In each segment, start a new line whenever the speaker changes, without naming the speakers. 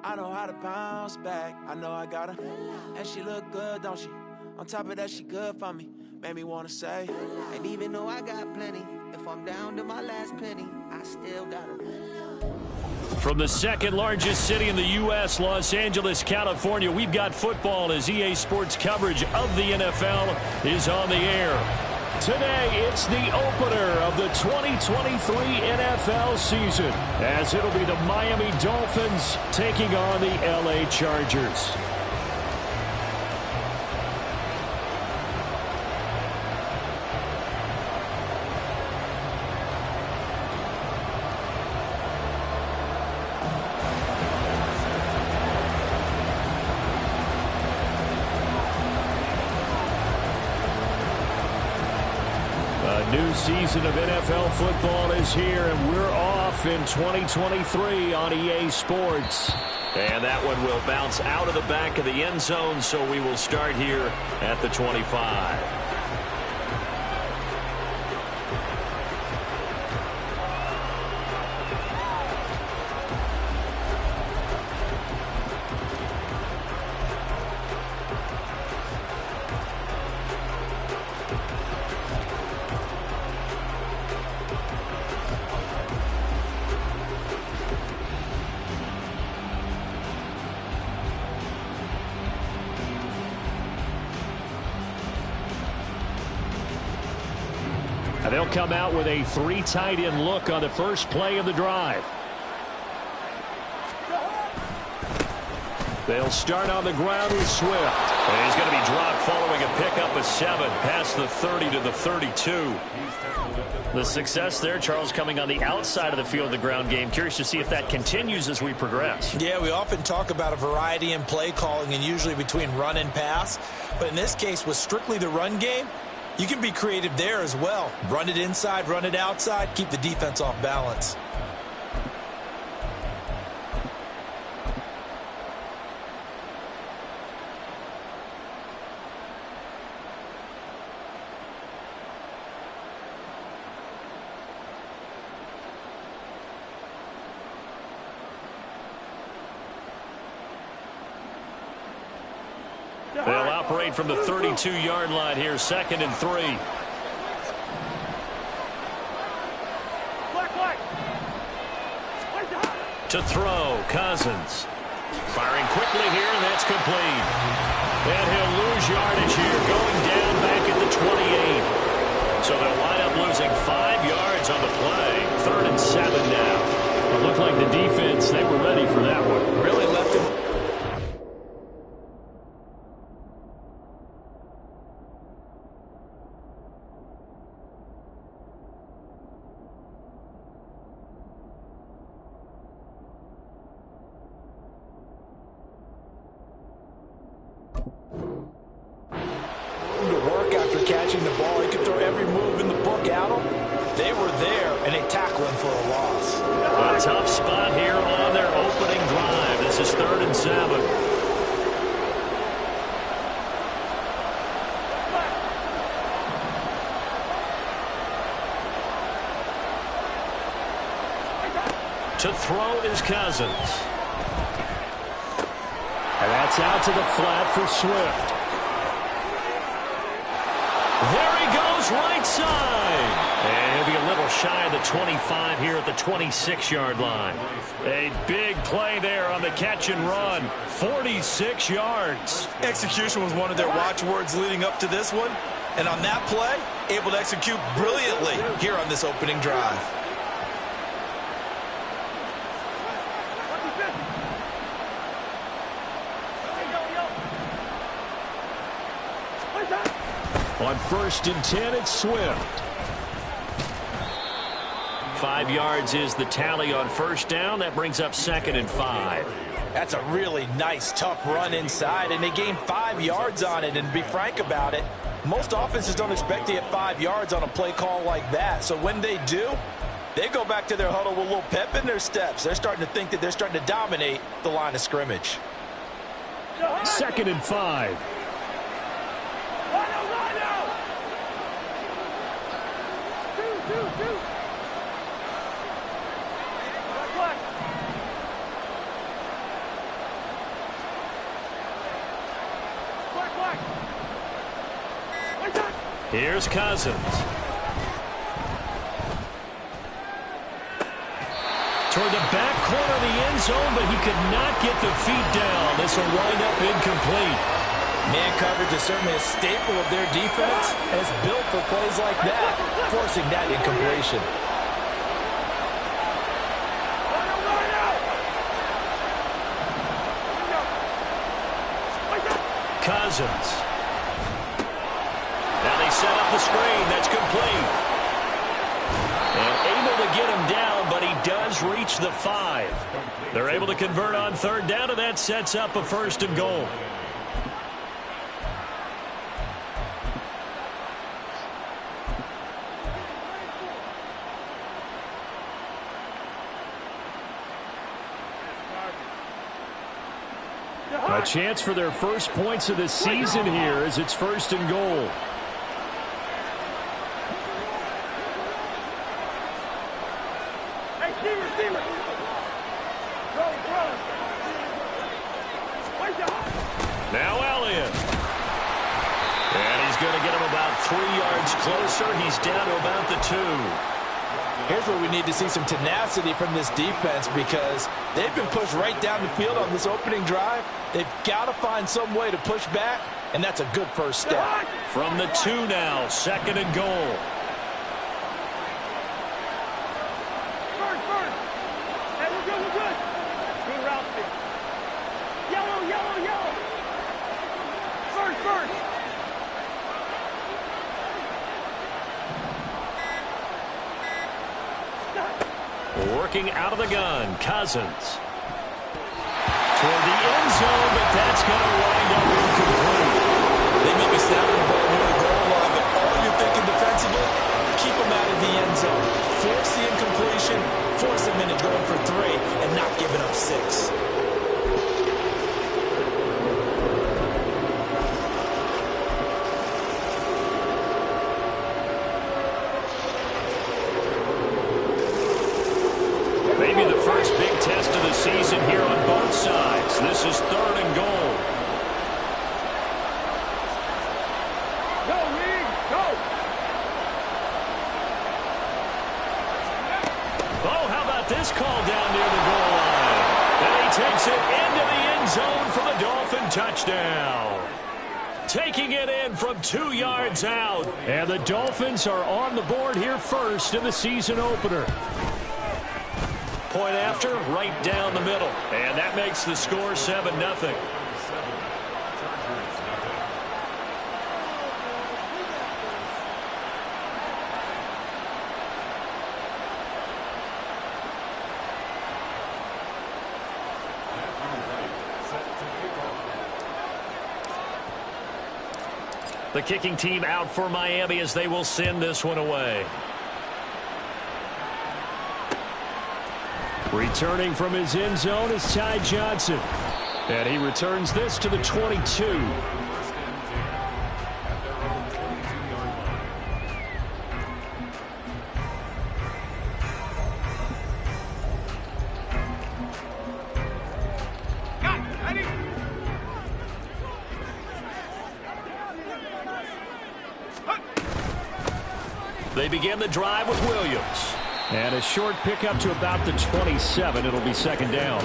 I know how to bounce back. I know I got her. And she look good, don't she? On top of that, she good for me. Made me wanna say,
and even though I got plenty, if I'm down to my last penny, I still got her.
From the second largest city in the U.S., Los Angeles, California, we've got football as EA Sports coverage of the NFL is on the air. Today, it's the opener of the 2023 NFL season, as it'll be the Miami Dolphins taking on the L.A. Chargers. New season of NFL football is here, and we're off in 2023 on EA Sports.
And that one will bounce out of the back of the end zone, so we will start here at the 25.
They'll come out with a three tight end look on the first play of the drive. They'll start on the ground with Swift.
And he's going to be dropped following a pickup of 7 past the 30 to the 32.
The success there, Charles, coming on the outside of the field of the ground game. Curious to see if that continues as we progress.
Yeah, we often talk about a variety in play calling and usually between run and pass. But in this case, with strictly the run game, you can be creative there as well. Run it inside, run it outside, keep the defense off balance.
They'll operate from the 32-yard line here, 2nd and 3.
To throw, Cousins. Firing quickly here, and that's complete. And he'll lose yardage here, going down back at the 28. So they'll wind up losing 5 yards on the play. 3rd and 7 now.
It looked like the defense, they were ready for that one.
Really left him. Catching the ball, he could throw every move in the book at him. They were there, and they tackle him for a loss.
A tough spot here on their opening drive. This is 3rd and 7. To throw is Cousins.
And that's out to the flat for Swift.
There he goes, right side. And he'll be a little shy of the 25 here at the 26-yard line.
A big play there on the catch and run. 46 yards.
Execution was one of their watchwords leading up to this one. And on that play, able to execute brilliantly here on this opening drive.
On 1st and 10, it's Swift.
5 yards is the tally on 1st down. That brings up 2nd and 5.
That's a really nice, tough run inside, and they gained 5 yards on it. And to be frank about it, most offenses don't expect to get 5 yards on a play call like that. So when they do, they go back to their huddle with a little pep in their steps. They're starting to think that they're starting to dominate the line of scrimmage.
2nd and 5. Here's Cousins. Toward the back corner of the end zone, but he could not get the feet down. This will wind up incomplete.
Man coverage is certainly a staple of their defense, and it's built for plays like that, forcing that incompletion.
Cousins. Now they set up the screen. That's complete. And able to get him down, but he does reach the 5. They're able to convert on third down, and that sets up a 1st and goal. A chance for their first points of the season here as it's 1st and goal. Now Elliott. And he's going to get him about 3 yards closer. He's down to about the 2.
Here's where we need to see some tenacity from this defense because they've been pushed right down the field on this opening drive. They've got to find some way to push back, and that's a good first step.
From the 2 now, 2nd and goal. Working out of the gun, Cousins. Toward the end zone, but that's going to wind up incomplete.
They may be snapping the ball near the goal line, but all you're thinking defensively, keep them out of the end zone. Force the incompletion, force them into going for 3, and not giving up 6.
Maybe the first big test of the season here on both sides. This is 3rd and goal.
Go, Reed, go!
Oh, how about this call down near the goal line? And he takes it into the end zone for the Dolphin touchdown. Taking it in from 2 yards out. And the Dolphins are on the board here first in the season opener. Point after, right down the middle. And that makes the score 7-0. The kicking team out for Miami as they will send this one away. Returning from his end zone is Ty Johnson. And he returns this to the 22. They begin the drive with Williams. And a short pickup to about the 27. It'll be 2nd down.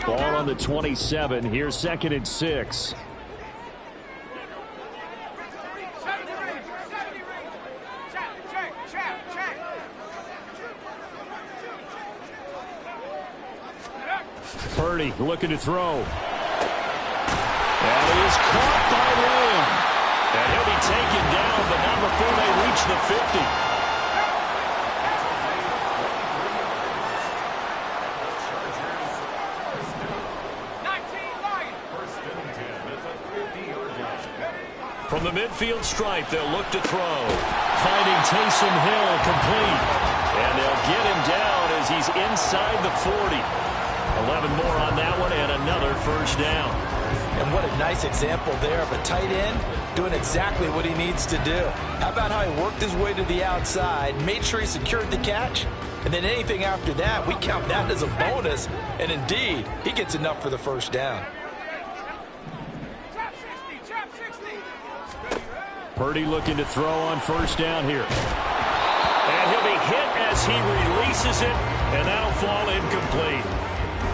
Ball on the 27. Here's 2nd and 6. Purdy looking to throw. And he is caught by Lamb. And he'll be taken down, but not before they reach the 50. From the midfield stripe, they'll look to throw. Finding Taysom Hill complete. And they'll get him down as he's inside the 40. 11 more on that one and another 1st down.
And what a nice example there of a tight end doing exactly what he needs to do. How about how he worked his way to the outside, made sure he secured the catch, and then anything after that, we count that as a bonus. And indeed, he gets enough for the first down.
Purdy looking to throw on first down here. And he'll be hit as he releases it, and that'll fall incomplete.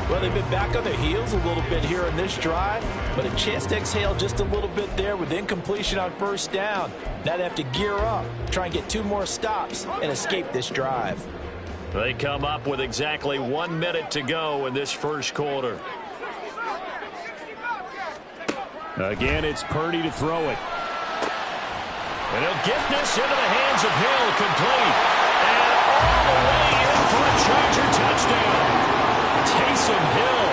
Well, they've been back on their heels a little bit here in this drive, but a chance to exhale just a little bit there with incompletion on first down. Now they have to gear up, try and get 2 more stops, and escape this drive.
They come up with exactly 1 minute to go in this first quarter. Again, it's Purdy to throw it. And he'll get this into the hands of Hill, complete. And all the way in for a Charger touchdown. Taysom Hill,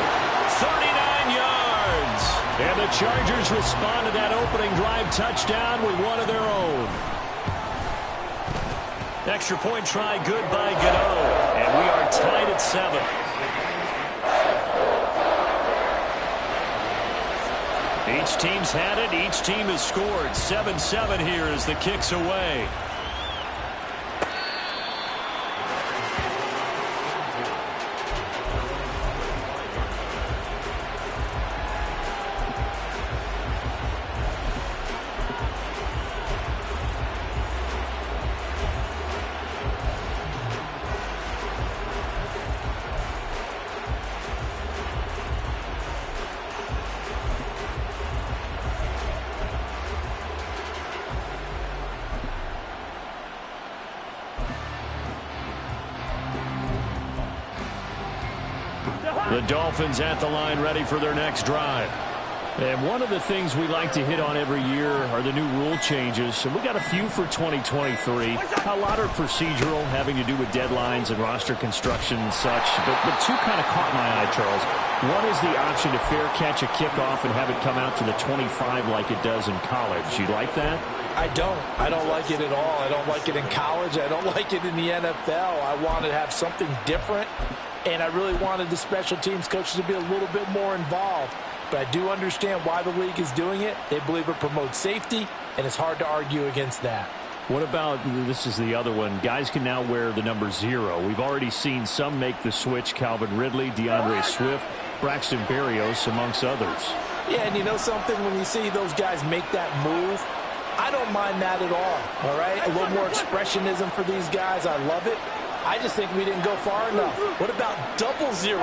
39 yards. And the Chargers respond to that opening drive touchdown with one of their own. Extra point try, good by Gano. And we are tied at 7. Each team's had it. Each team has scored. 7-7 here as the kick's away. The Dolphins at the line ready for their next drive. And one of the things we like to hit on every year are the new rule changes. And we got a few for 2023. A lot are procedural, having to do with deadlines and roster construction and such. But 2 kind of caught my eye, Charles. One is the option to fair catch a kickoff and have it come out to the 25 like it does in college. You like that?
I don't. I don't like it at all. I don't like it in college. I don't like it in the NFL. I want to have something different. And I really wanted the special teams coaches to be a little bit more involved. But I do understand why the league is doing it. They believe it promotes safety, and it's hard to argue against that.
What about, this is the other one, guys can now wear the number 0. We've already seen some make the switch, Calvin Ridley, DeAndre Swift, Braxton Berrios, amongst others.
Yeah, and you know something? When you see those guys make that move, I don't mind that at all right? A little more expressionism for these guys. I love it. I just think we didn't go far enough. What about 00,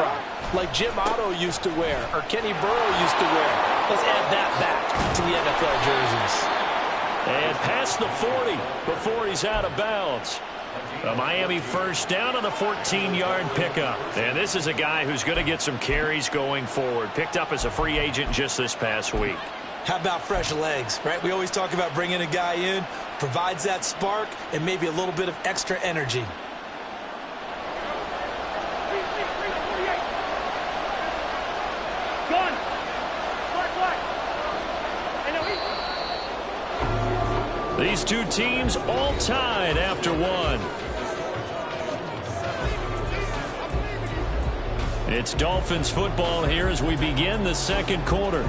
like Jim Otto used to wear or Kenny Burrow used to wear? Let's add that back to the NFL jerseys.
And past the 40 before he's out of bounds. A Miami first down on the 14-yard pickup. And this is a guy who's going to get some carries going forward. Picked up as a free agent just this past week.
How about fresh legs, right? We always talk about bringing a guy in, provides that spark, and maybe a little bit of extra energy.
These 2 teams all tied after 1. It's Dolphins football here as we begin the second quarter,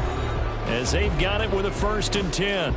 as they've got it with a 1st and 10.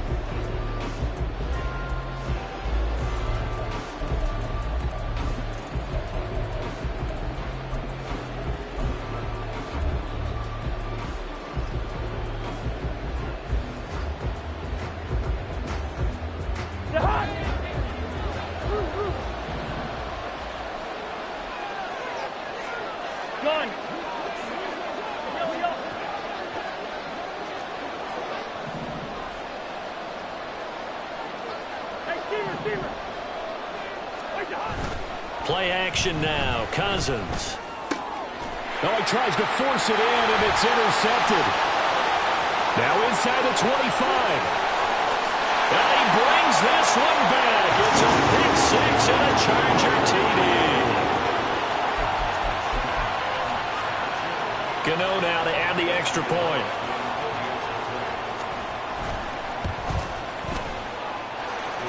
Play action now. Cousins. Oh, he tries to force it in, and it's intercepted. Now inside the 25. And he brings this one back. It's a pick 6 and a Charger TD. Gano now to add the extra point.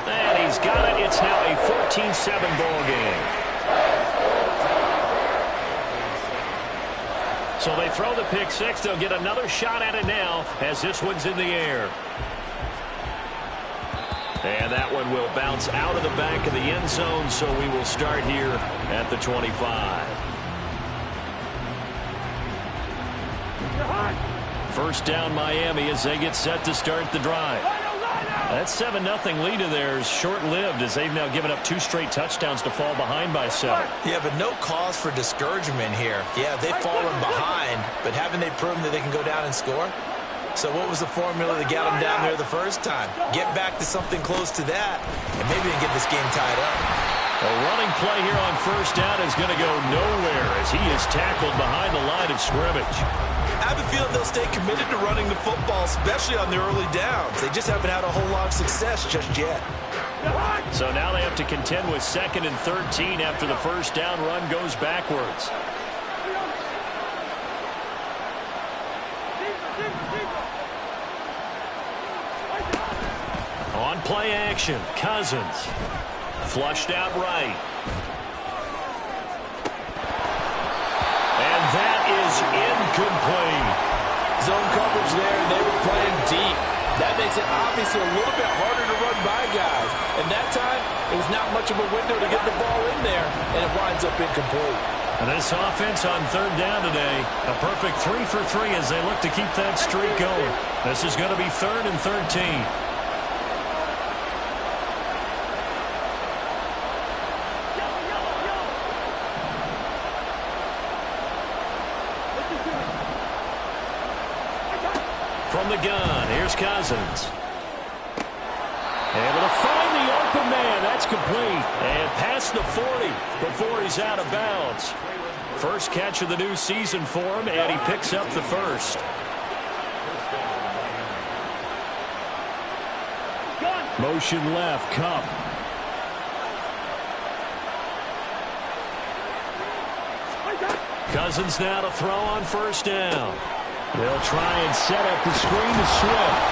And he's got it. It's now a 14-7 ball game. So they throw the pick six. They'll get another shot at it now as this one's in the air. And that one will bounce out of the back of the end zone, so we will start here at the 25. First down Miami as they get set to start the drive. That 7-0 lead of theirs short-lived as they've now given up 2 straight touchdowns to fall behind by 7.
Yeah, but no cause for discouragement here. Yeah, they've fallen behind, but haven't they proven that they can go down and score? So what was the formula that got them down there the first time? Get back to something close to that, and maybe they can get this game tied up.
A running play here on first down is going to go nowhere as he is tackled behind the line of scrimmage.
I have a feeling they'll stay committed to running the football, especially on their early downs. They just haven't had a whole lot of success just yet.
So now they have to contend with 2nd and 13 after the first down run goes backwards. On play action, Cousins. Flushed out right. And that is incomplete.
Zone coverage there, they were playing deep. That makes it obviously a little bit harder to run by guys. And that time, it was not much of a window to get the ball in there, and it winds up incomplete.
And this offense on third down today, a perfect 3 for 3 as they look to keep that streak going. This is going to be 3rd and 13. From the gun, here's Cousins. Able to find the open man. That's complete. And past the 40 before he's out of bounds. First catch of the new season for him, and he picks up the first. Motion left, Kupp. Cousins now to throw on first down. They'll try and set up the screen to Swift.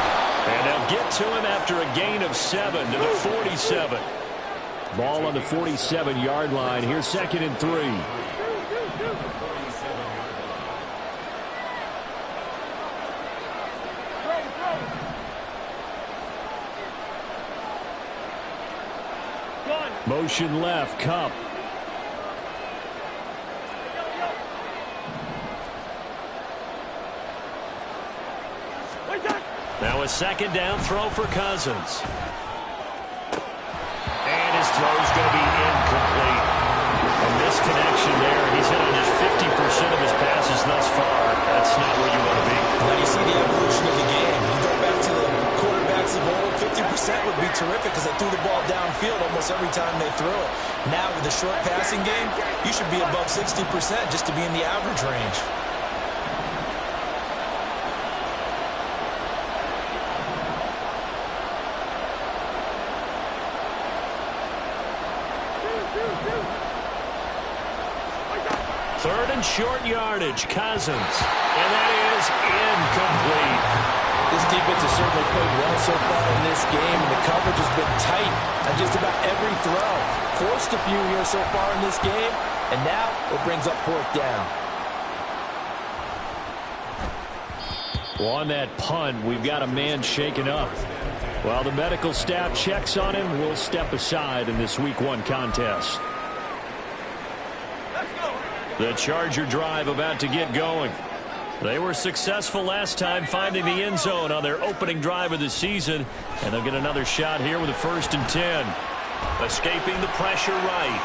And they'll get to him after a gain of 7 to the 47. Ball on the 47-yard line. Here's 2nd and 3. Motion left, Kupp. Now a 2nd down throw for Cousins. And his throw's going to be incomplete. A misconnection there. He's hit on just 50% of his passes thus far. That's not where you want to be.
Now you see the evolution of the game. You go back to the quarterbacks of old, 50% would be terrific because they threw the ball downfield almost every time they threw it. Now with the short passing game, you should be above 60% just to be in the average range.
Third and short yardage, Cousins. And that is incomplete.
This defense has certainly played well so far in this game, and the coverage has been tight on just about every throw. Forced a few here so far in this game, and now it brings up 4th down.
Well, on that punt, we've got a man shaken up. While the medical staff checks on him, we'll step aside in this Week 1 contest. The Charger drive about to get going. They were successful last time finding the end zone on their opening drive of the season, and they'll get another shot here with a 1st and 10. Escaping the pressure right.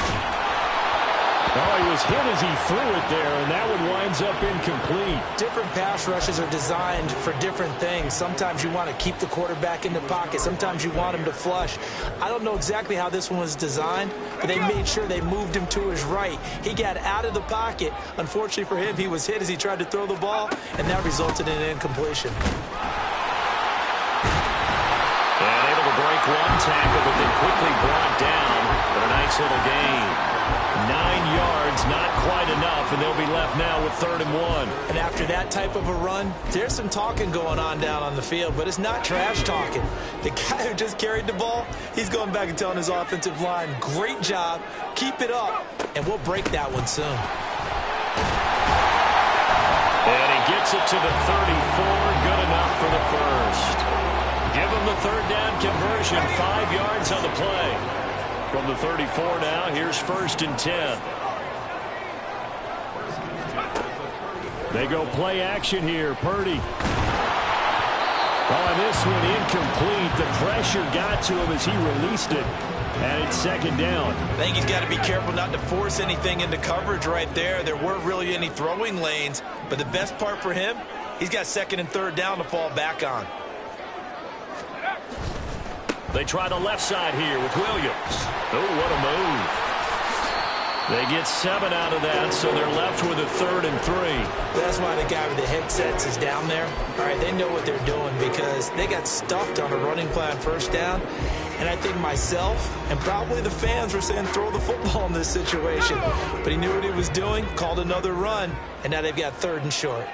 Oh, he was hit as he threw it there, and that one winds up incomplete.
Different pass rushes are designed for different things. Sometimes you want to keep the quarterback in the pocket. Sometimes you want him to flush. I don't know exactly how this one was designed, but they made sure they moved him to his right. He got out of the pocket. Unfortunately for him, he was hit as he tried to throw the ball, and that resulted in an incompletion.
And able to break one tackle, but then quickly brought down for a nice little gain. 9 yards, not quite enough, and they'll be left now with 3rd and 1.
And after that type of a run, there's some talking going on down on the field, but it's not trash talking. The guy who just carried the ball, he's going back and telling his offensive line, great job, keep it up, and we'll break that one soon.
gets it to the 34. Good enough for the first. Give him the third down conversion. 5 yards on the play. From the 34 now, here's 1st and 10. They go play action here. Purdy. Oh, and this one incomplete. The pressure got to him as he released it. And it's 2nd down.
I think he's got to be careful not to force anything into coverage right there. There weren't really any throwing lanes. But the best part for him, he's got 2nd and 3rd down to fall back on.
They try the left side here with Williams. Oh, what a move. They get 7 out of that, so they're left with a 3rd and 3.
That's why the guy with the headsets is down there. All right, they know what they're doing because they got stuffed on a running play on 1st down. And I think myself and probably the fans were saying throw the football in this situation. But he knew what he was doing, called another run, and now they've got 3rd and short.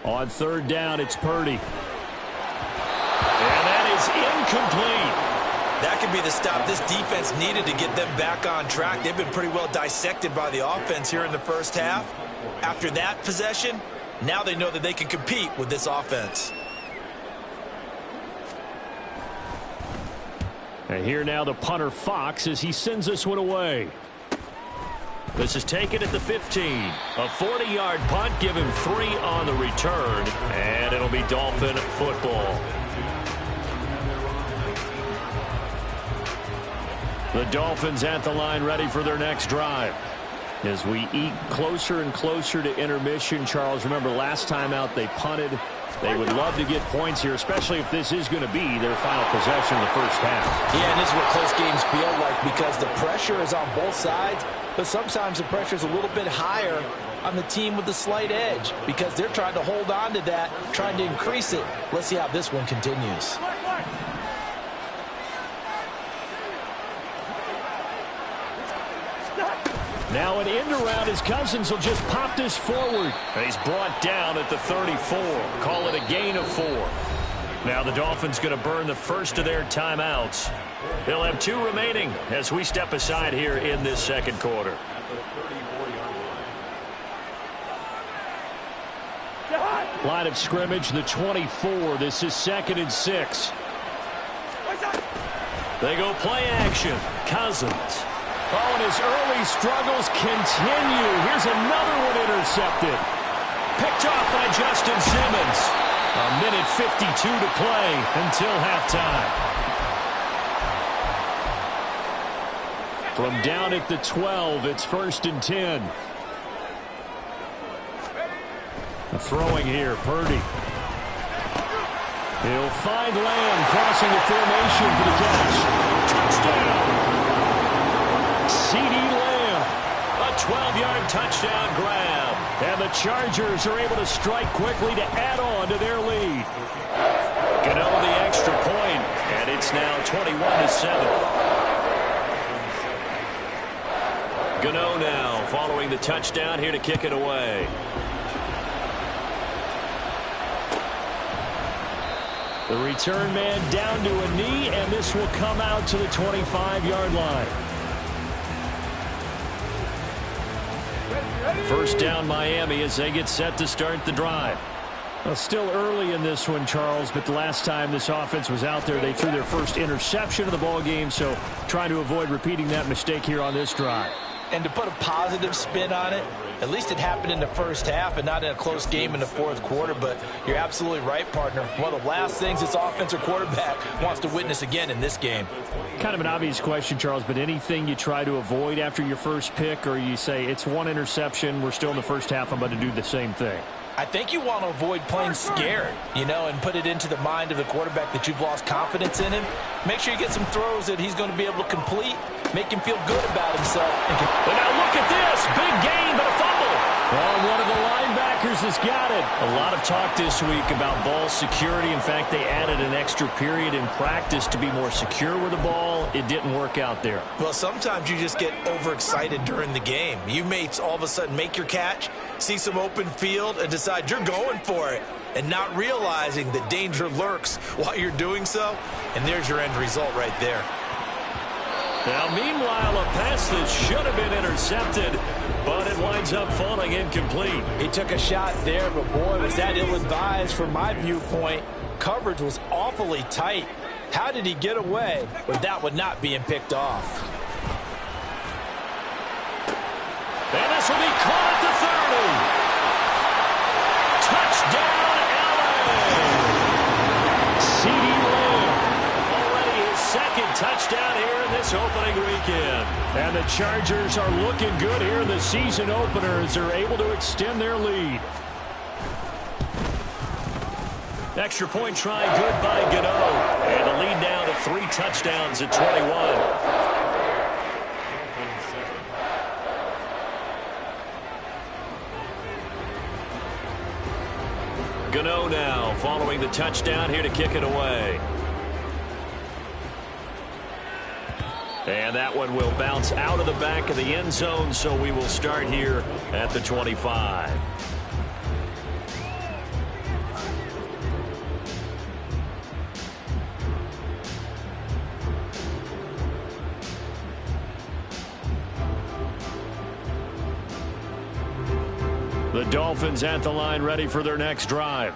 On 3rd down, it's Purdy. And that is incomplete.
That could be the stop this defense needed to get them back on track. They've been pretty well dissected by the offense here in the 1st half. After that possession, now they know that they can compete with this offense.
And here now the punter Fox as he sends this one away. This is taken at the 15. A 40-yard punt, give him 3 on the return, and it'll be Dolphin football. The Dolphins at the line ready for their next drive. As we eat closer and closer to intermission, Charles, remember last time out they punted. They would love to get points here, especially if this is going to be their final possession of the 1st half.
Yeah, and this is what close games feel like because the pressure is on both sides, but sometimes the pressure is a little bit higher on the team with the slight edge because they're trying to hold on to that, trying to increase it. Let's see how this one continues.
Now an end around as Cousins will just pop this forward. And he's brought down at the 34. Call it a gain of 4. Now the Dolphins going to burn the first of their timeouts. They'll have 2 remaining as we step aside here in this 2nd quarter. Line of scrimmage, the 24. This is 2nd and 6. They go play action. Cousins. Oh, and his early struggles continue. Here's another one intercepted. Picked off by Justin Simmons. A minute 52 to play until halftime. From down at the 12, it's 1st and 10. Throwing here, Purdy. He'll find Lamb crossing the formation for the catch. Touchdown. CeeDee Lamb, a 12-yard touchdown grab. And the Chargers are able to strike quickly to add on to their lead. Gano the extra point, and it's now 21-7. Gano now following the touchdown here to kick it away. The return man down to a knee, and this will come out to the 25-yard line. 1st down Miami as they get set to start the drive. Well, still early in this one, Charles, but the last time this offense was out there, they threw their first interception of the ball game, so trying to avoid repeating that mistake here on this drive.
And to put a positive spin on it, at least it happened in the 1st half and not in a close game in the 4th quarter. But you're absolutely right, partner. One of the last things this offensive quarterback wants to witness again in this game.
Kind of an obvious question, Charles, but anything you try to avoid after your first pick, or you say it's 1 interception, we're still in the 1st half, I'm about to do the same thing?
I think you want to avoid playing scared, and put it into the mind of the quarterback that you've lost confidence in him. Make sure you get some throws that he's going to be able to complete, make him feel good about himself.
But now look at this. Big gain, but a fumble. Well, one of the linebackers has got it. A lot of talk this week about ball security. In fact, they added an extra period in practice to be more secure with the ball. It didn't work out there.
Well, sometimes you just get overexcited during the game. You may all of a sudden make your catch, see some open field, and decide you're going for it.
and not realizing the danger lurks while you're doing so. And there's your end result right there.
Now, meanwhile, a pass that should have been intercepted, but it winds up falling incomplete.
He took a shot there, but boy, was that ill-advised from my viewpoint. Coverage was awfully tight. How did he get away with that one not being picked off?
And this will be caught at the 30. Touchdown, LA! CeeDee Lamb, already his second touchdown here in this opening weekend. And the Chargers are looking good here in the season opener as they're able to extend their lead. Extra point try good by Gano. And the lead now to 3 touchdowns at 21. Gano now following the touchdown here to kick it away. And that one will bounce out of the back of the end zone, so we will start here at the 25. The Dolphins at the line, ready for their next drive.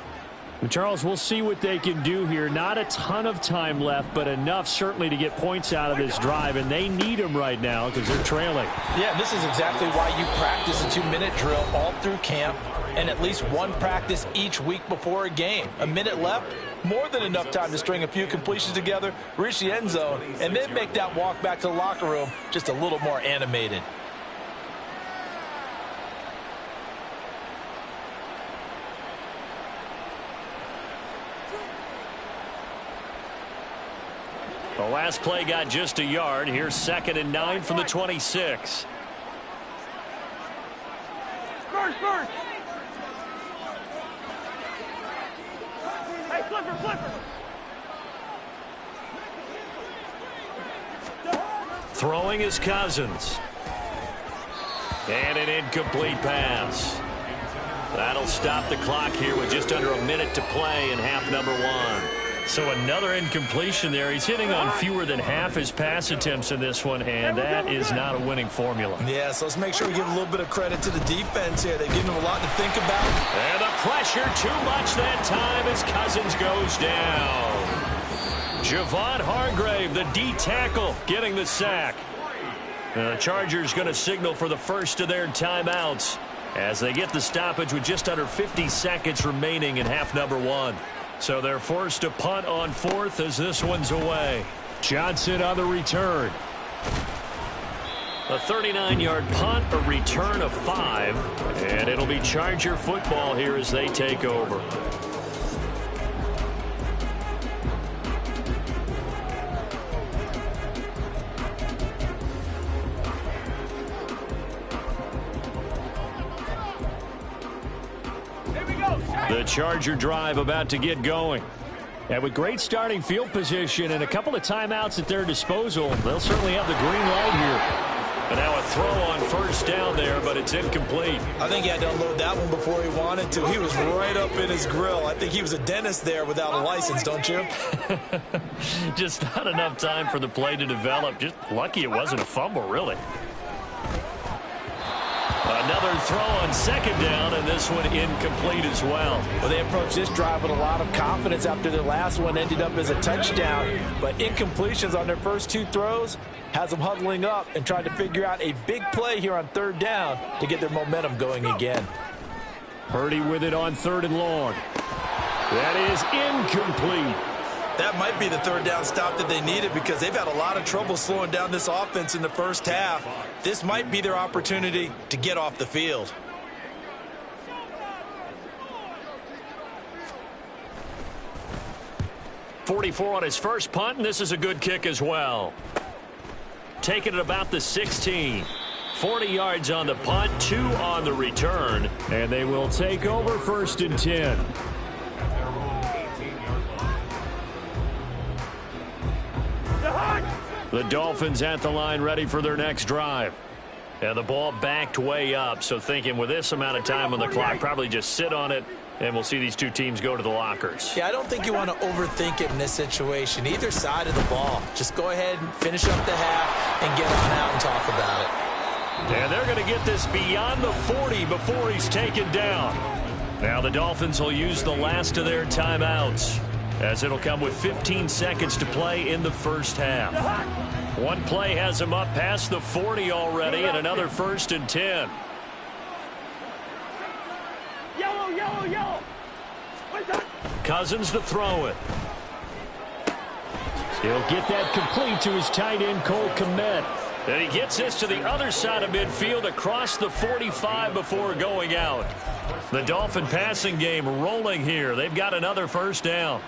Charles, we'll see what they can do here. Not a ton of time left, but enough certainly to get points out of this drive, and they need them right now because they're trailing.
Yeah, this is exactly why you practice a 2-minute drill all through camp and at least one practice each week before a game. A minute left, more than enough time to string a few completions together, reach the end zone, and then make that walk back to the locker room just a little more animated.
The last play got just a yard. Here's 2nd and 9 from the 26.
First. Hey, flipper.
Throwing is Cousins. And an incomplete pass. That'll stop the clock here with just under a minute to play in half number 1. So another incompletion there. He's hitting on fewer than half his pass attempts in this one, and that is not a winning formula.
Yeah, so let's make sure we give a little bit of credit to the defense here. They've given him a lot to think about.
And the pressure too much that time as Cousins goes down. Javon Hargrave, the D tackle, getting the sack. The Chargers going to signal for the first of their timeouts as they get the stoppage with just under 50 seconds remaining in half number 1. So they're forced to punt on 4th as this one's away.
Johnson on the return.
A 39-yard punt, a return of 5, and it'll be Charger football here as they take over. The Charger drive about to get going.
And with great starting field position and a couple of timeouts at their disposal, they'll certainly have the green light here.
And now a throw on first down there, but it's incomplete.
I think he had to unload that one before he wanted to. He was right up in his grill. I think he was a dentist there without a license, don't you?
Just not enough time for the play to develop. Just lucky it wasn't a fumble, really. Another throw on 2nd down, and this one incomplete as well.
Well, they approached this drive with a lot of confidence after their last one ended up as a touchdown. But incompletions on their first 2 throws has them huddling up and trying to figure out a big play here on 3rd down to get their momentum going again.
Purdy with it on 3rd and long.
That is incomplete.
That might be the 3rd down stop that they needed because they've had a lot of trouble slowing down this offense in the first half. This might be their opportunity to get off the field.
.44 on his first punt, and this is a good kick as well. Taking it about the 16. 40 yards on the punt, 2 on the return.
And they will take over 1st and 10.
The Dolphins at the line ready for their next drive. And the ball backed way up, so thinking with this amount of time on the clock, probably just sit on it And we'll see these two teams go to the lockers.
Yeah, I don't think you want to overthink it in this situation. Either side of the ball. Just go ahead and finish up the half and get on out and talk about it.
And they're going to get this beyond the 40 before he's taken down. Now the Dolphins will use the last of their timeouts, as it'll come with 15 seconds to play in the first half. One play has him up past the 40 already, and another 1st and 10.
Yellow, yellow, yellow. What's that?
Cousins to throw it.
He'll get that complete to his tight end, Cole Kmet.
And he gets this to the other side of midfield across the 45 before going out. The Dolphin passing game rolling here. They've got another 1st down.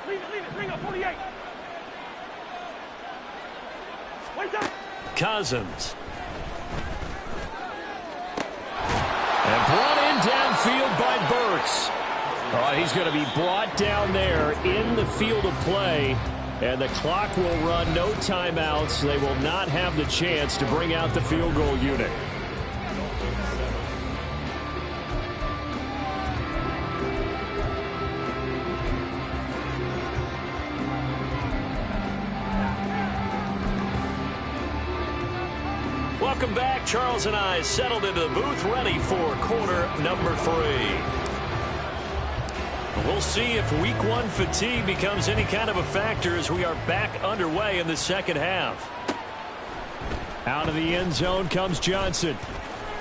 Leave it. Bring up 48. What's that?
Cousins. And brought in downfield by Burks.
He's going to be brought down there in the field of play, and the clock will run. No timeouts. They will not have the chance to bring out the field goal unit.
Welcome back. Charles and I settled into the booth, ready for quarter number 3. We'll see if week 1 fatigue becomes any kind of a factor as we are back underway in the second half.
Out of the end zone comes Johnson.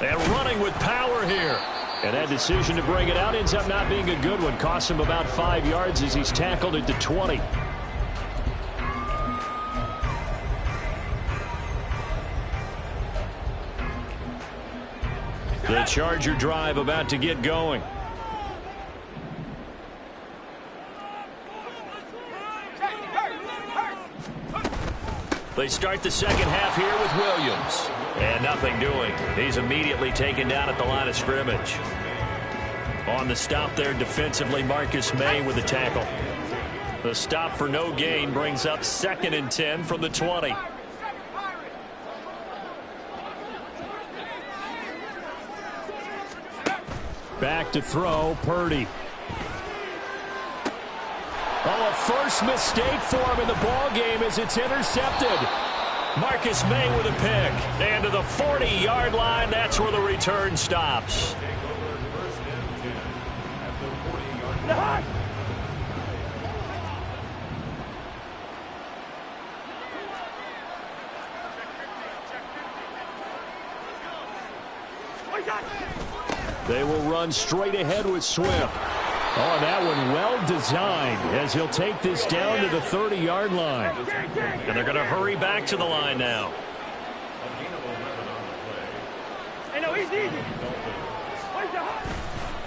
And running with power here.
And that decision to bring it out ends up not being a good one. Costs him about 5 yards as he's tackled at the 20.
The Charger drive about to get going. They start the second half here with Williams. And nothing doing. He's immediately taken down at the line of scrimmage. On the stop there defensively, Marcus May with the tackle. The stop for no gain brings up 2nd and 10 from the 20.
Back to throw, Purdy. Oh, a first mistake for him in the ball game as it's intercepted.
Marcus May with a pick. And to the 40-yard line, that's where the return stops.
They will run straight ahead with Swift. Oh, that one well designed as he'll take this down to the 30-yard line.
And they're going to hurry back to the line now.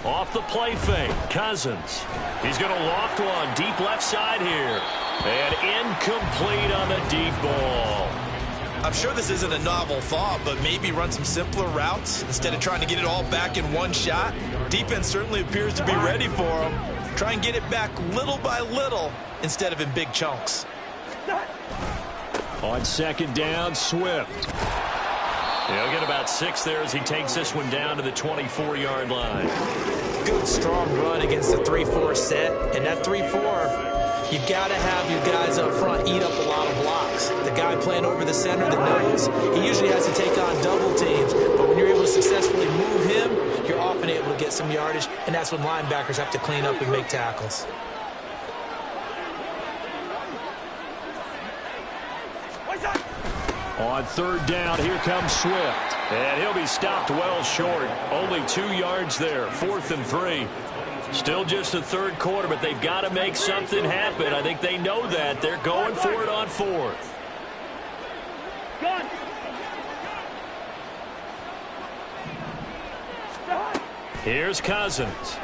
Off the play fake, Cousins. He's going to loft one deep left side here. And incomplete on the deep ball.
I'm sure this isn't a novel thought, but maybe run some simpler routes instead of trying to get it all back in one shot. Defense certainly appears to be ready for him. Try and get it back little by little instead of in big chunks.
On 2nd down, Swift.
He'll get about 6 there as he takes this one down to the 24-yard line.
Good, strong run against the 3-4 set. And that 3-4, you've got to have your guys up front eat up a lot of blocks. The guy playing over the center, the nose, he usually has to take on double teams. But when you're able to successfully move him, you're often able to get some yardage. And that's when linebackers have to clean up and make tackles.
On 3rd down, here comes Swift.
And he'll be stopped well short. Only 2 yards there. 4th and 3. Still just the 3rd quarter, but they've got to make something happen. I think they know that. They're going for it on 4th. Here's Cousins.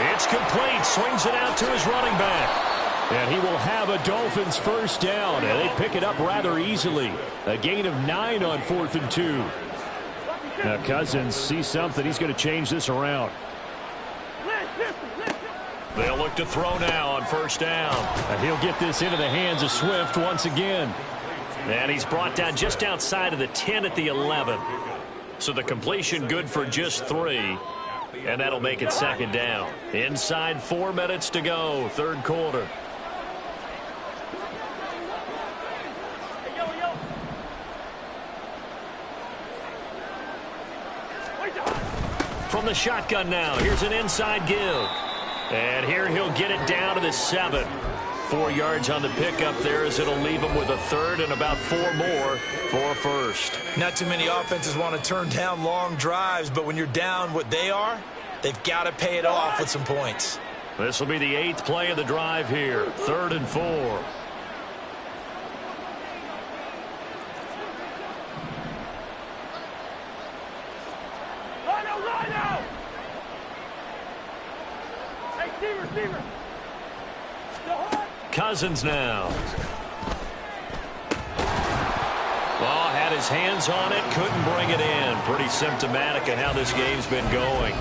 It's complete. Swings it out to his running back.
And he will have a Dolphins 1st down, and they pick it up rather easily. A gain of 9 on 4th and 2. Now Cousins sees something. He's going to change this around.
They'll look to throw now on 1st down.
And he'll get this into the hands of Swift once again.
And he's brought down just outside of the 10 at the 11. So the completion good for just 3. And that'll make it second down. Inside 4 minutes to go, third quarter. From the shotgun now, here's an inside give. And here he'll get it down to the 7. 4 yards on the pickup there as it'll leave him with a third and about 4 more for a first.
Not too many offenses want to turn down long drives, but when you're down what they are, they've got to pay it off with some points.
This will be the 8th play of the drive here, 3rd and 4. Cousins now. Well, had his hands on it, couldn't bring it in. Pretty symptomatic of how this game's been going.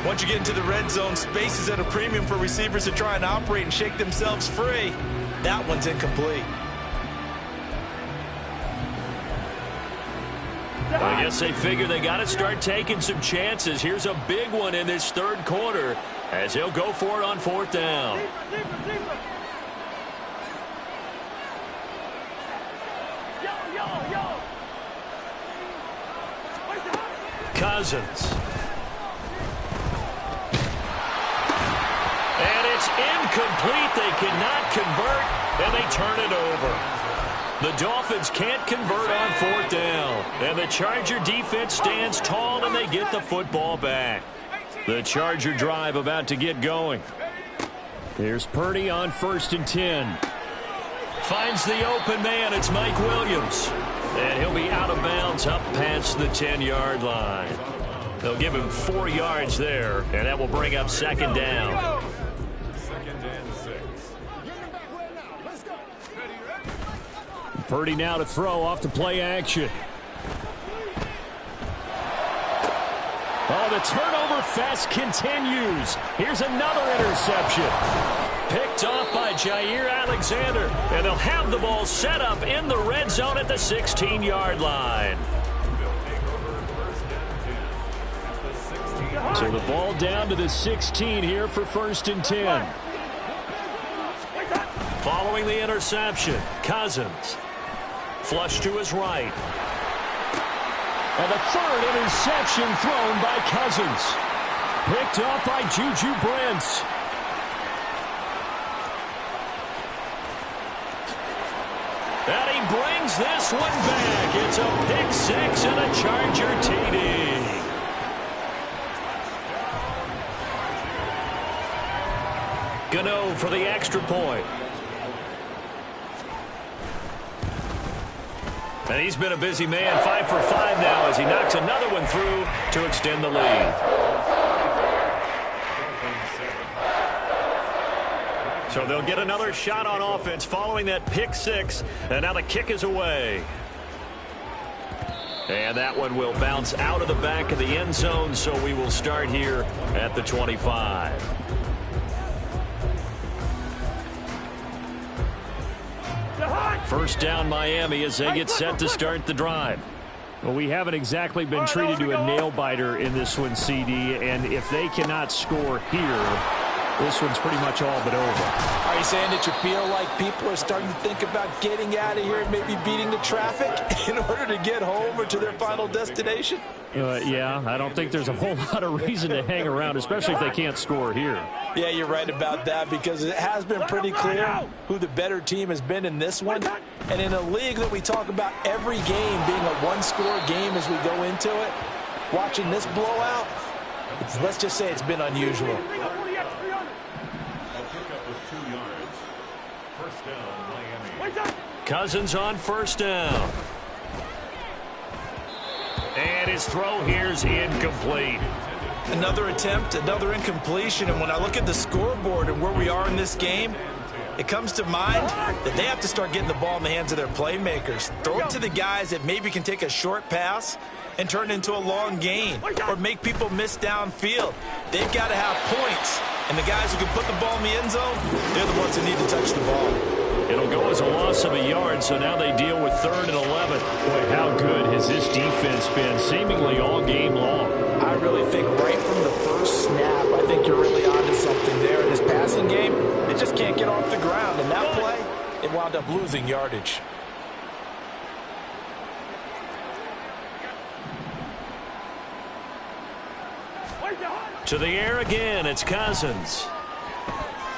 Once you get into the red zone, space is at a premium for receivers to try and operate and shake themselves free. That one's incomplete.
I guess they figure they got to start taking some chances. Here's a big one in this third quarter as he'll go for it on 4th down. Cousins. And it's incomplete. They cannot convert, and they turn it over. The Dolphins can't convert on 4th down. And the Charger defense stands tall, and they get the football back. The Charger drive about to get going. Here's Purdy on 1st and 10. Finds the open man. It's Mike Williams. And he'll be out of bounds up past the 10-yard line. They'll give him 4 yards there, and that will bring up second down. Purdy now to throw off the play action. Oh, the turnover fest continues. Here's another interception. Picked off by Jair Alexander. And they'll have the ball set up in the red zone at the 16-yard line. So the ball down to the 16 here for 1st and 10. Following the interception, Cousins. Flush to his right. And the 3rd interception thrown by Cousins. Picked off by Juju Brents. And he brings this one back. It's a pick 6 and a Charger TD. Gano for the extra point. And he's been a busy man, 5 for 5 now as he knocks another one through to extend the lead. So they'll get another shot on offense following that pick 6. And now the kick is away. And that one will bounce out of the back of the end zone, so we will start here at the 25. First down Miami as they get set to start the drive. Well, we haven't exactly been treated to a nail-biter in this one, CD, and if they cannot score here, this one's pretty much all but over.
Are you saying that you feel like people are starting to think about getting out of here and maybe beating the traffic in order to get home or to their final destination?
Yeah, I don't think there's a whole lot of reason to hang around, especially if they can't score here.
Yeah, you're right about that because it has been pretty clear who the better team has been in this one. And in a league that we talk about every game being a one-score game as we go into it, watching this blowout, let's just say it's been unusual.
Cousins on 1st down. And his throw here's incomplete.
Another attempt, another incompletion. And when I look at the scoreboard and where we are in this game, it comes to mind that they have to start getting the ball in the hands of their playmakers. Throw it to the guys that maybe can take a short pass and turn it into a long gain or make people miss downfield. They've got to have points. And the guys who can put the ball in the end zone, they're the ones that need to touch the ball.
It'll go as a loss of a yard, so now they deal with 3rd and 11.
Boy, how good has this defense been seemingly all game long?
I really think right from the first snap, I think you're really onto something there. In this passing game, they just can't get off the ground. And that play, it wound up losing yardage.
To the air again, it's Cousins.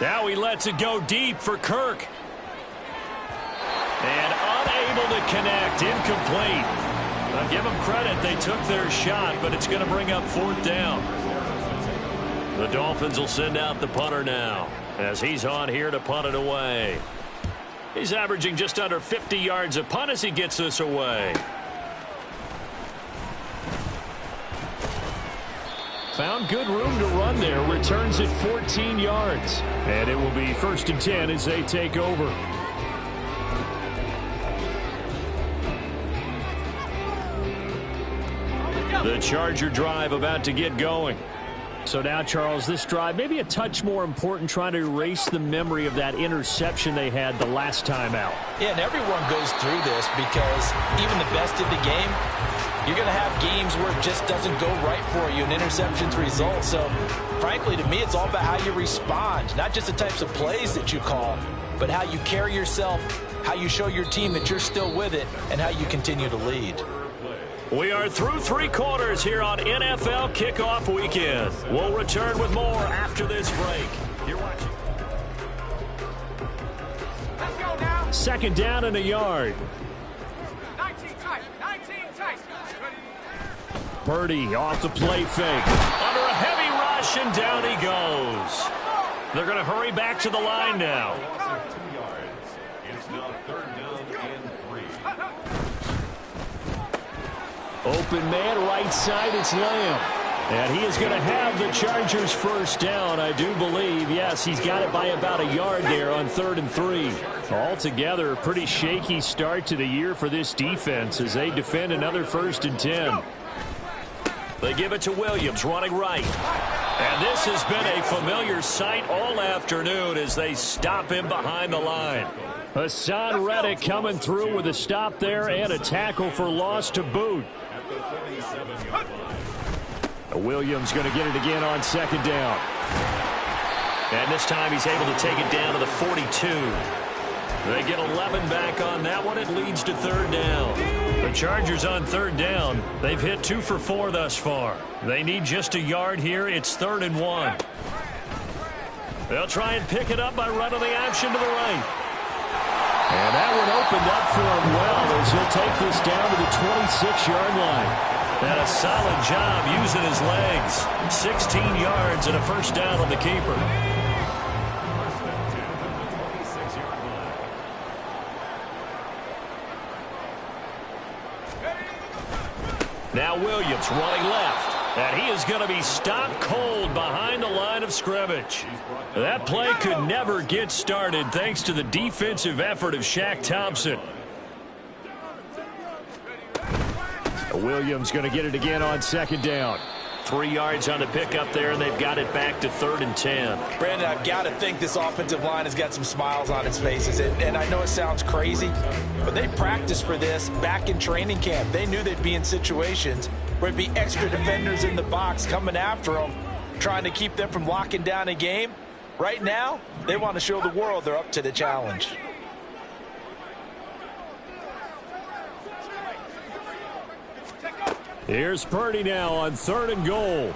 Now he lets it go deep for Kirk. And unable to connect, incomplete. I'll give them credit, they took their shot, but it's going to bring up 4th down. The Dolphins will send out the punter now, as he's on here to punt it away. He's averaging just under 50 yards a punt as he gets this away.
Found good room to run there. Returns at 14 yards. And it will be 1st and 10 as they take over.
The Charger drive about to get going.
So now, Charles, this drive maybe a touch more important, trying to erase the memory of that interception they had the last time out.
Yeah, and everyone goes through this because even the best of the game, you're going to have games where it just doesn't go right for you, and interceptions result. So, frankly, to me, it's all about how you respond, not just the types of plays that you call, but how you carry yourself, how you show your team that you're still with it, and how you continue to lead.
We are through 3 quarters here on NFL Kickoff Weekend. We'll return with more after this break. You're watching.
Let's go now.
2nd down and a yard.
19 tight. 19 tight.
Purdy off the play fake.
Under a heavy rush, and down he goes. They're going to hurry back to the line now.
It's now 3rd down and 3.
Open man, right side, it's Lamb. And he is going to have the Chargers 1st down, I do believe. Yes, he's got it by about a yard there on 3rd and 3. Altogether, a pretty shaky start to the year for this defense as they defend another 1st and 10.
They give it to Williams, running right. And this has been a familiar sight all afternoon as they stop him behind the line.
Hassan Reddick coming through with a stop there and a tackle for loss to boot. Williams going to get it again on 2nd down.
And this time he's able to take it down to the 42. They get 11 back on that one. It leads to 3rd down. The Chargers on 3rd down. They've hit 2 for 4 thus far. They need just a yard here. It's 3rd and 1. They'll try and pick it up by running the option to the right.
And that one opened up for him well as he'll take this down to the 26-yard line.
And a solid job using his legs. 16 yards and a 1st down on the keeper. Now Williams running left. And he is going to be stopped cold behind the line of scrimmage. That play could never get started thanks to the defensive effort of Shaq Thompson.
Williams going to get it again on 2nd down.
3 yards on the pickup there, and they've got it back to 3rd and 10.
Brandon, I've got to think this offensive line has got some smiles on its faces. And I know it sounds crazy, but they practiced for this back in training camp. They knew they'd be in situations where it'd be extra defenders in the box coming after them, trying to keep them from locking down a game. Right now, they want to show the world they're up to the challenge.
Here's Purdy now on 3rd and goal.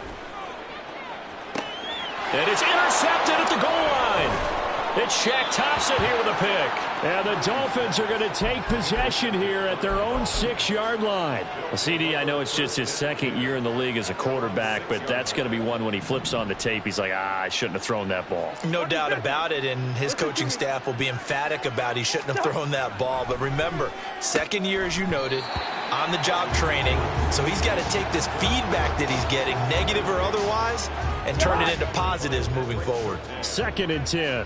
And it's intercepted at the goal line. It's Shaq Thompson here with a pick.
And the Dolphins are going to take possession here at their own 6-yard line.
Well, CD, I know it's just his 2nd year in the league as a quarterback, but that's going to be one when he flips on the tape. He's like, I shouldn't have thrown that ball.
No doubt about it, and his coaching staff will be emphatic about he shouldn't have thrown that ball. But remember, 2nd year, as you noted, on-the-job training, so he's got to take this feedback that he's getting, negative or otherwise, and turn it into positives moving forward.
2nd and 10.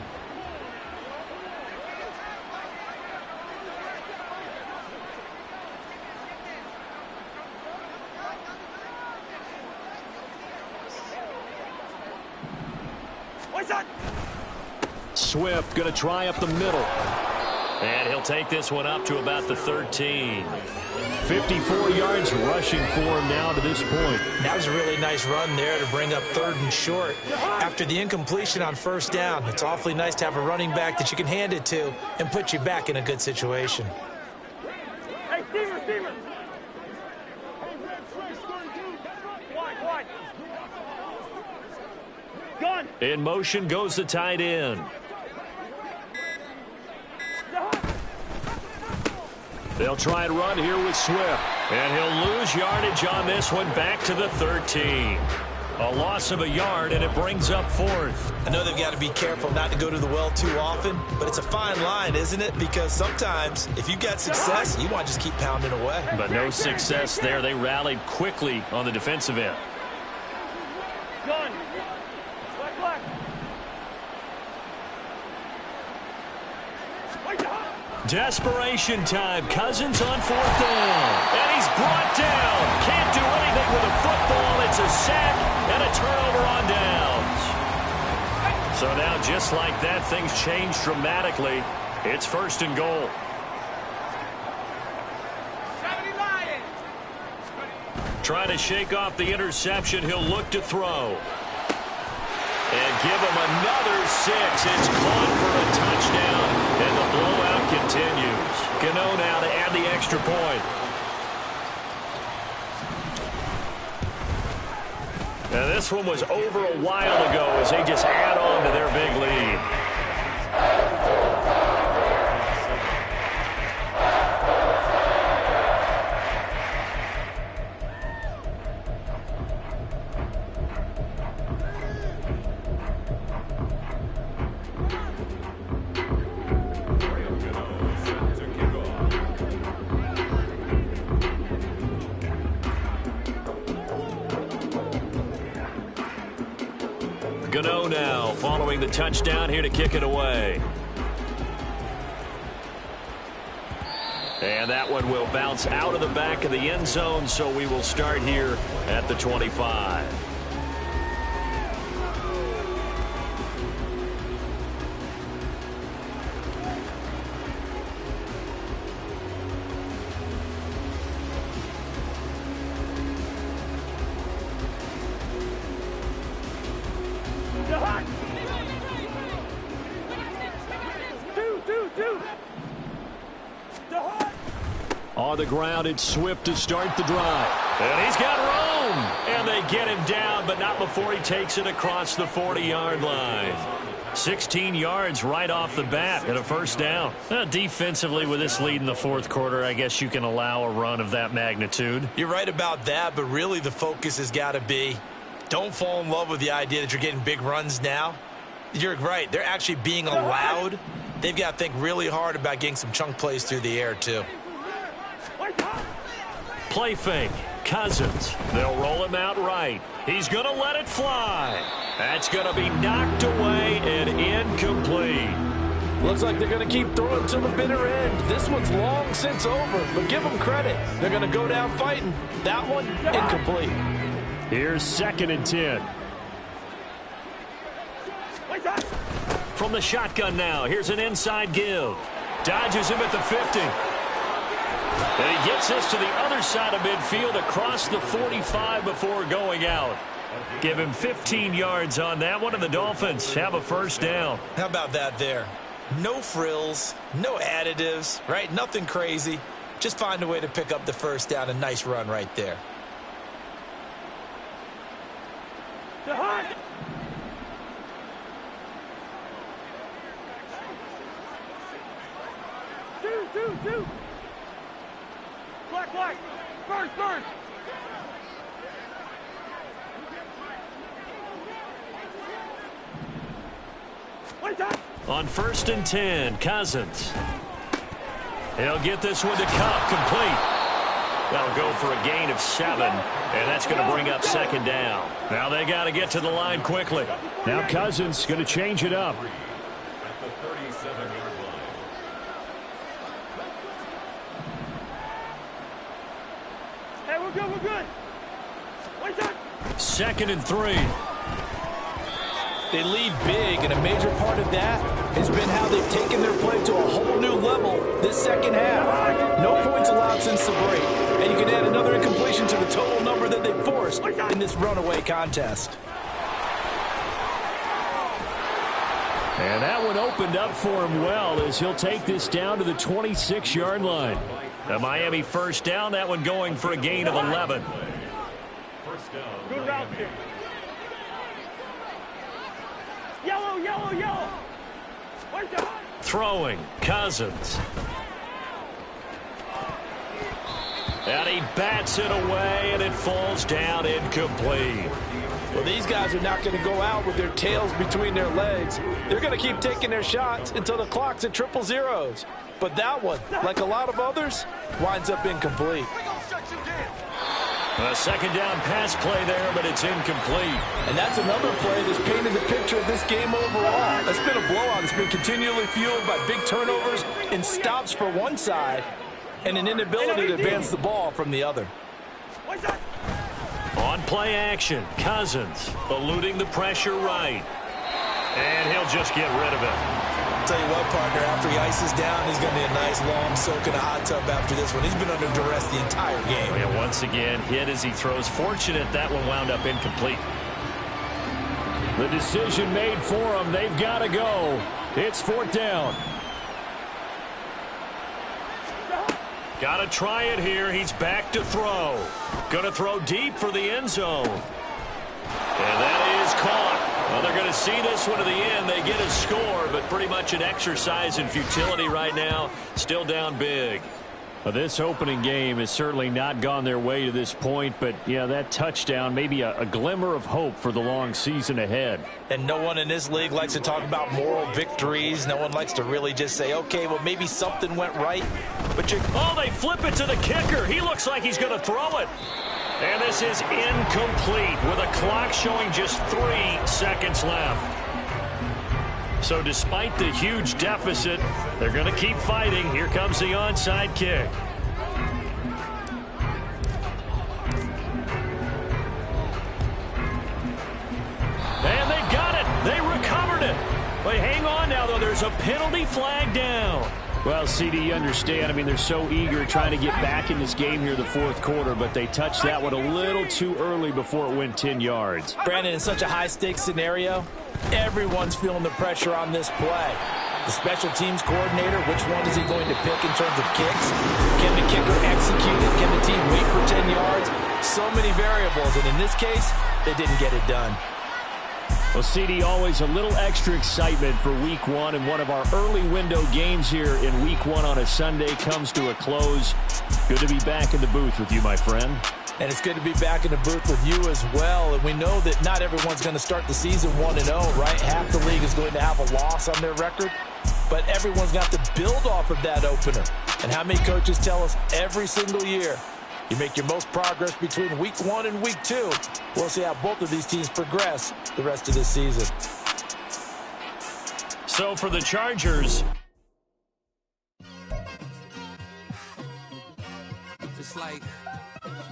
What's that?
Swift going to try up the middle.
And he'll take this one up to about the 13.
54 yards rushing for him now to this point.
That was a really nice run there to bring up 3rd and short. After the incompletion on 1st down, it's awfully nice to have a running back that you can hand it to and put you back in a good situation.
Hey, Steven! Wide. Gun!
In motion goes the tight end. They'll try and run here with Swift. And he'll lose yardage on this one, back to the 13. A loss of a yard, and it brings up 4th.
I know they've got to be careful not to go to the well too often, but it's a fine line, isn't it? Because sometimes, if you've got success, you want to just keep pounding away.
But no success there. They rallied quickly on the defensive end.
Gun! Black!
Desperation time. Cousins on 4th down. And he's brought down. Can't do anything with a football. It's a sack and a turnover on downs. So now, just like that, things change dramatically. It's 1st and goal. Trying to shake off the interception. He'll look to throw. And give him another 6. It's caught for a touchdown, and the blowout continues. Gano now to add the extra point. Now this one was over a while ago as they just add on to their big lead. Gano now following the touchdown here to kick it away. And that one will bounce out of the back of the end zone, so we will start here at the 25. On the ground, it's Swift to start the drive. And he's got room. And they get him down, but not before he takes it across the 40-yard line. 16 yards right off the bat and a 1st down. Defensively, with this lead in the 4th quarter, I guess you can allow a run of that magnitude.
You're right about that, but really the focus has got to be don't fall in love with the idea that you're getting big runs now. You're right. They're actually being allowed. They've got to think really hard about getting some chunk plays through the air, too.
Play fake. Cousins. They'll roll him out right. He's going to let it fly. That's going to be knocked away and incomplete.
Looks like they're going to keep throwing to the bitter end. This one's long since over, but give them credit. They're going to go down fighting. That one, incomplete.
Here's 2nd and 10.
From the shotgun now, here's an inside give. Dodges him at the 50. And he gets this to the other side of midfield across the 45 before going out. Give him 15 yards on that one, and the Dolphins have a 1st down.
How about that there? No frills, no additives, right? Nothing crazy. Just find a way to pick up the 1st down. A nice run right there.
Two. Black. First.
On 1st and 10, Cousins. He'll get this one to Kupp, complete. That'll go for a gain of 7, and that's going to bring up 2nd down. Now they got to get to the line quickly.
Now Cousins going to change it up.
At the 37-yard line.
Hey, we're good.
2nd and 3.
They lead big, and a major part of that has been how they've taken their play to a whole new level this second half. No points allowed since the break, and you can add another incompletion to the total number that they forced in this runaway contest.
And that one opened up for him well as he'll take this down to the 26-yard line.
The Miami first down, that one going for a gain of 11.
Good route here. Yellow, yellow, yellow.
Throwing, Cousins. And he bats it away, and it falls down incomplete.
Well, these guys are not going to go out with their tails between their legs. They're going to keep taking their shots until the clock's at 000. But that one, like a lot of others, winds up incomplete.
A second down pass play there, but it's incomplete.
And that's another play that's painted the picture of this game overall. It's been a blowout. It's been continually fueled by big turnovers and stops for one side and an inability to advance the ball from the other.
On play action, Cousins eluding the pressure right. And he'll just get rid of it.
I'll tell you what, partner, after he ices down, he's going to be a nice long soak in a hot tub after this one. He's been under duress the entire game.
And once again, hit as he throws. Fortunate that one wound up incomplete.
The decision made for them. They've got to go. It's 4th down.
Got to try it here. He's back to throw. Going to throw deep for the end zone. And that is caught. Well, they're going to see this one to the end. They get a score, but pretty much an exercise in futility right now. Still down big.
Well, this opening game has certainly not gone their way to this point, but, yeah, that touchdown, maybe a glimmer of hope for the long season ahead.
And no one in this league likes to talk about moral victories. No one likes to really just say, okay, well, maybe something went right. But
oh, they flip it to the kicker. He looks like he's going to throw it. And this is incomplete with a clock showing just 3 seconds left. So despite the huge deficit, they're going to keep fighting. Here comes the onside kick. And they've got it. They recovered it. But hang on now, though. There's a penalty flag down.
Well, CD, you understand. I mean, they're so eager trying to get back in this game here the 4th quarter, but they touched that one a little too early before it went 10 yards.
Brandon, in such a high-stakes scenario, everyone's feeling the pressure on this play. The special teams coordinator, which one is he going to pick in terms of kicks? Can the kicker execute it? Can the team wait for 10 yards? So many variables, and in this case, they didn't get it done.
Well, CD, always a little extra excitement for Week 1, and one of our early window games here in Week 1 on a Sunday comes to a close. Good to be back in the booth with you, my friend.
And it's good to be back in the booth with you as well. And we know that not everyone's going to start the season 1-0, right? Half the league is going to have a loss on their record. But everyone's got to build off of that opener. And how many coaches tell us every single year, you make your most progress between Week 1 and Week 2. We'll see how both of these teams progress the rest of this season.
So for the Chargers,
It's like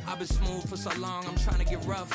I've been smooth for so long, I'm trying to get rough.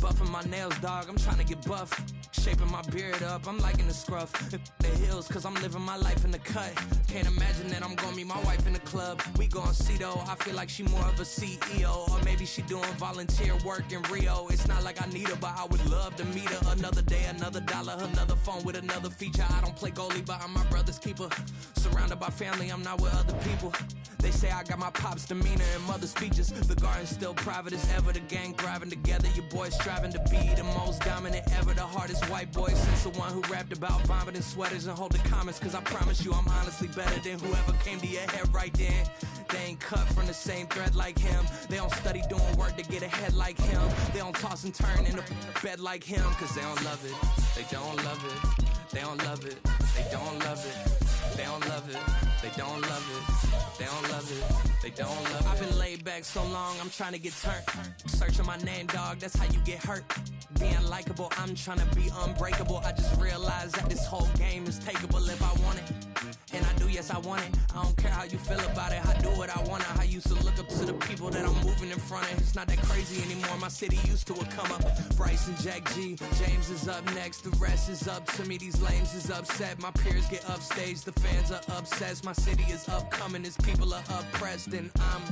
Buffing my nails, dog, I'm trying to get buff. Shaping my beard up, I'm liking the scruff. The hills, cause I'm living my life in the cut. Can't imagine that I'm gonna meet my wife in the club. We gon' see though, I feel like she more of a CEO. Or maybe she doing volunteer work in Rio. It's not like I need her, but I would love to meet her. Another day, another dollar, another phone with another feature. I don't play goalie, but I'm my brother's keeper. Surrounded by family, I'm not with other people. They say I got my pop's demeanor and mother's features. The garden's still private as ever, the gang thriving together. Your boys striving to be the most dominant ever, the hardest white boy since the one who rapped about vomiting sweaters and holding comments. Cause I promise you I'm honestly better than whoever came to your head right then. They ain't cut from the same thread like him. They don't study doing work to get ahead like him. They don't toss and turn in the bed like him. Cause they don't love it, they don't love it. They don't love it, they don't love it. They don't love it, they don't love it. They don't love it, they don't love it. I've been laid back so long, I'm trying to get turned. Searching my name, dog, that's how you get hurt. Being likable, I'm trying to be unbreakable. I just realized that this whole game is takeable if I want it. And I do, yes cause I want it. I don't care how you feel about it, I do what I want. I used to look up to the people that I'm moving in front of. It's not that crazy anymore, my city used to it come up. Bryce and Jack G, James is up next, the rest is up to me. These lames is upset, my peers get upstaged, the fans are obsessed. My city is upcoming, his people are oppressed, and I'm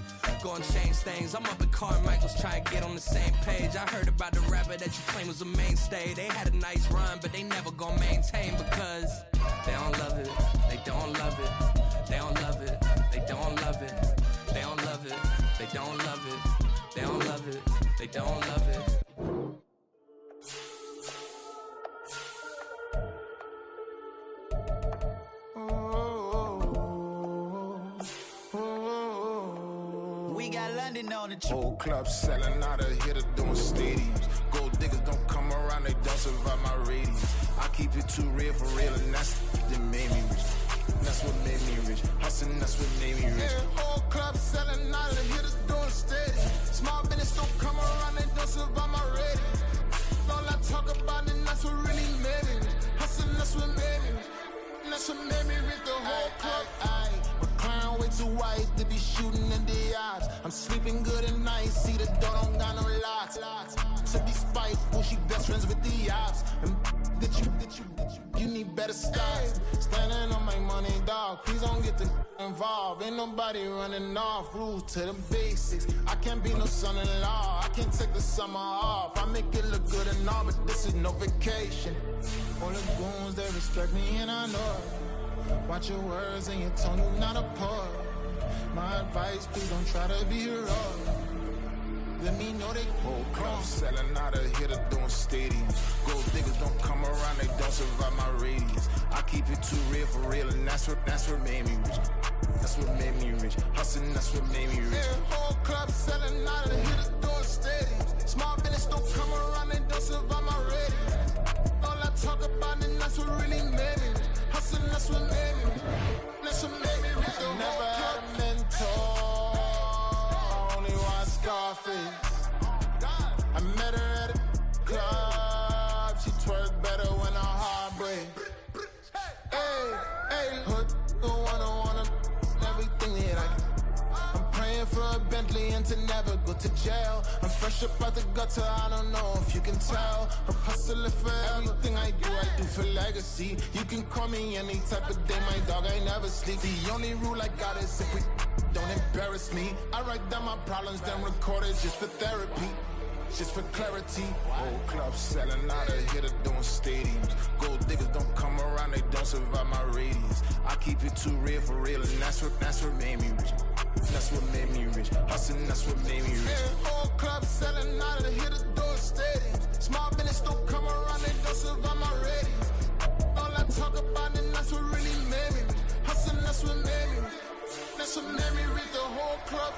gonna change things. I'm up at Carmichael's trying to get on the same page. I heard about the rapper that you claim was a mainstay. They had a nice run, but they never gonna maintain because they don't love it, they don't love it, they don't love it, they don't love it, they don't love it, they don't love it, they don't love it, they don't love it.
We got London on the
whole club selling out of hitter doing stadiums. Gold diggers don't come around, they don't survive my ratings. I keep it too real for real, and that's that made me rich. That's what made me rich. Hustling, that's what made me rich. Yeah, whole club selling out of hitters doing stadiums. Small business don't come around, they don't survive my ratings. All I talk about, and that's what really made me rich. Hustling, that's what made me rich. And that's what made me rich. The whole club. McLaren way too wide to be shooting in the odds. I'm sleeping good at night, see the door don't got no locks. To be spiteful, she best friends with the ops. And you need better styles. Standing on my money, dog. Please don't get the involved. Ain't nobody running off. Rules to the basics. I can't be no son-in-law. I can't take the summer off. I make it look good and all, but this is no vacation. All the goons, they respect me and I know it. Watch your words and your tone, you not a poet. My advice, please don't try to be heroic. Let me know they whole club selling out of hitter doing stadiums. Gold diggers don't come around, they don't survive my radius. I keep it too real for real, and that's what made me rich. That's what made me rich. Hustling, that's what made me rich. Yeah, whole club selling out of hitters doing stadiums. Small business don't come around, they don't survive my radius. All I talk about, and that's what really made me rich. Hustling, that's what made me rich. That's what made me rich. I never had a mentor. Scarface. I met her at a club. She twerk better when her heart breaks. Hey, hood, wanna everything that I can. I'm praying for a Bentley and to never go to jail. I'm fresh up out the gutter, I don't know if you can tell. I'm hustling for everything I do for legacy. You can call me any type of day, my dog, I never sleep. The only rule I got is if we don't embarrass me. I write down my problems, then record it just for therapy, just for clarity. Whole club selling out of hitter doing stadiums. Gold diggers don't come around, they don't survive my radius. I keep it too real for real, and that's what made me rich. That's what made me rich. Hustling, that's what made me rich. Yeah, whole club selling out of hitter doing stadiums. Small business don't come around, they don't survive my radius. All I talk about, and that's what really made me rich. Hustling, that's what made me rich. That's what made me read the whole club.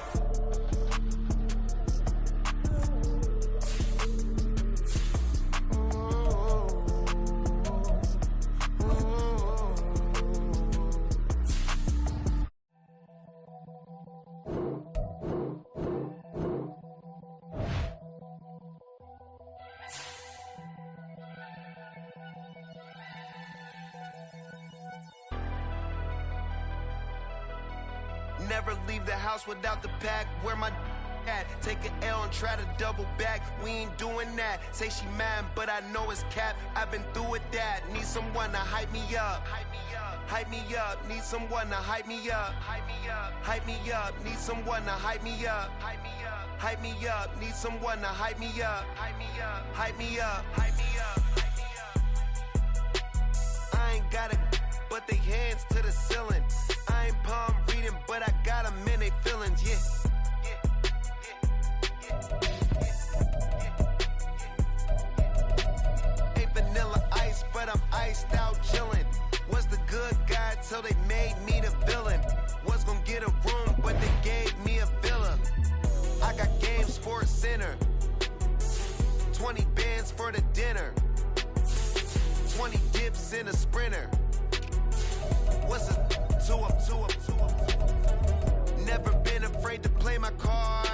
Never leave the house without the pack. Where my at? Take an L and try to double back. We ain't doing that. Say she mad, but I know it's cap. I've been through with that. Need someone to hype me up. Hype me up. Need someone to hype me up. Hype me up. Need someone to hype me up. Hype me up. Need someone to hype me up. Hype me up. Hype me up. Hype me up. I ain't got it, but they hands to the ceiling. I ain't palm reading, but I got them in they feelings, yeah. Ain't vanilla ice, but I'm iced out chillin'. Was the good guy till they made me the villain. Was gonna get a room, but they gave me a villa. I got Game Sports Center. 20 bands for the dinner. 20 dips in a Sprinter. What's a 2 up? Never been afraid to play my cards.